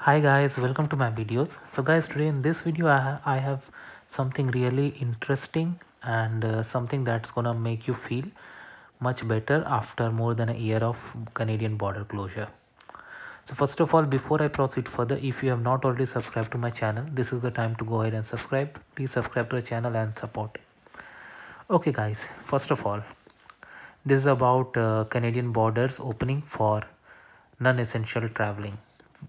Hi guys, welcome to my videos. So guys, today in this video I have something really interesting and something that's gonna make you feel much better after more than a year of Canadian border closure. So first of all, before I proceed further, if you have not already subscribed to my channel, this is the time to go ahead and subscribe. Please subscribe to the channel and support. Okay guys, first of all, this is about Canadian borders opening for non-essential traveling.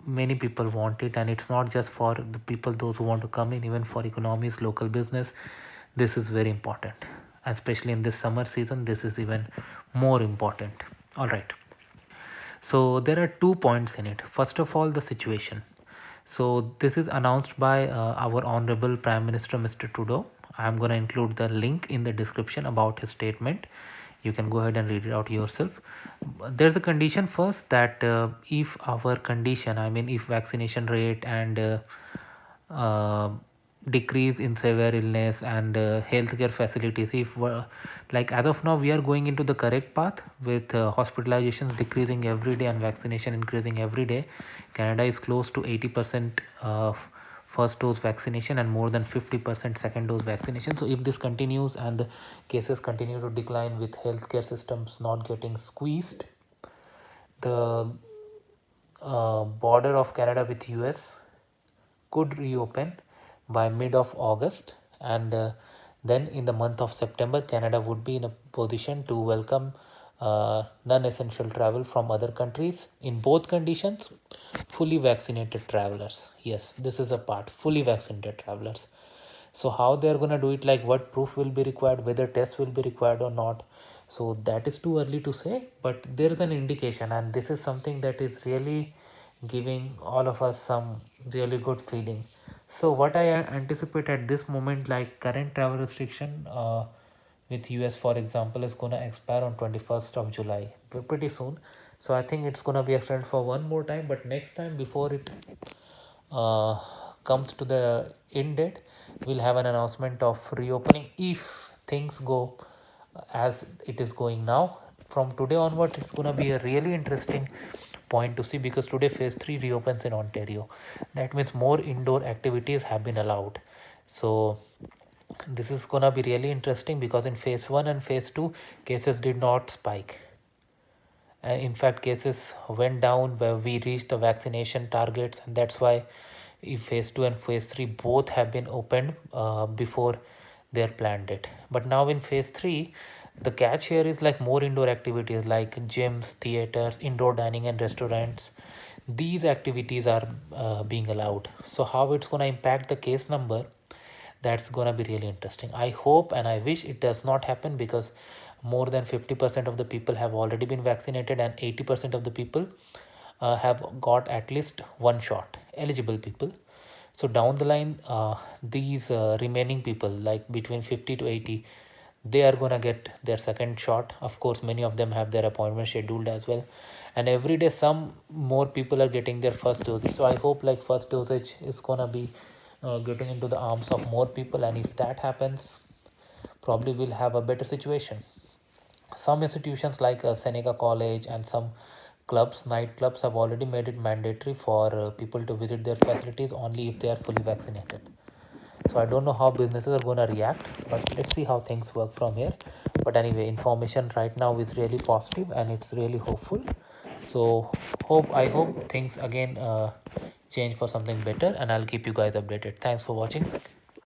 Many people want it, and it's not just for the people those who want to come in, even for economies, local business. This is very important, especially in this summer season. This is even more important. All right. So there are 2 points in it. First of all, the situation. So this is announced by our honorable Prime Minister Mr. Trudeau. I'm going to include the link in the description about his statement. You can go ahead and read it out yourself. There's a condition first that if our condition, I mean if vaccination rate and uh, decrease in severe illness and healthcare facilities, if like as of now we are going into the correct path with hospitalizations decreasing every day and vaccination increasing every day. Canada is close to 80% of first dose vaccination and more than 50% second dose vaccination. So if this continues and the cases continue to decline with healthcare systems not getting squeezed, the border of Canada with US could reopen by mid of August, and then in the month of September Canada would be in a position to welcome non-essential travel from other countries in both conditions. Fully vaccinated travelers, yes, this is a part, fully vaccinated travelers. So how they are going to do it, like what proof will be required, whether tests will be required or not, so that is too early to say, but there is an indication, and this is something that is really giving all of us some really good feeling. So what I anticipate at this moment, like current travel restriction with US for example is going to expire on 21st of July, pretty soon. So I think it's going to be extended for one more time, but next time before it uh, comes to the end date, we'll have an announcement of reopening if things go as it is going now. From today onward, it's going to be a really interesting point to see, because today phase 3 reopens in Ontario. That means more indoor activities have been allowed. So this is going to be really interesting, because in phase 1 and phase 2 cases did not spike, and in fact cases went down where we reached the vaccination targets, and that's why if phase 2 and phase 3 both have been opened before their planned date. But now in phase 3, the catch here is like more indoor activities like gyms, theaters, indoor dining and restaurants. These activities are being allowed. So how it's going to impact the case number, that's gonna be really interesting. I hope and I wish it does not happen, because more than 50% of the people have already been vaccinated and 80% of the people have got at least one shot, eligible people. So down the line, these remaining people, like between 50 to 80, they are gonna get their second shot. Of course, many of them have their appointment scheduled as well, and every day some more people are getting their first dosage. So I hope like first dosage is gonna be getting into the arms of more people, and if that happens, probably we'll have a better situation. Some institutions like Seneca College and some clubs, night clubs, have already made it mandatory for people to visit their facilities only if they are fully vaccinated. So I don't know how businesses are going to react, but let's see how things work from here. But anyway, information right now is really positive and it's really hopeful. So I hope things again change for something better, and I'll keep you guys updated. Thanks for watching.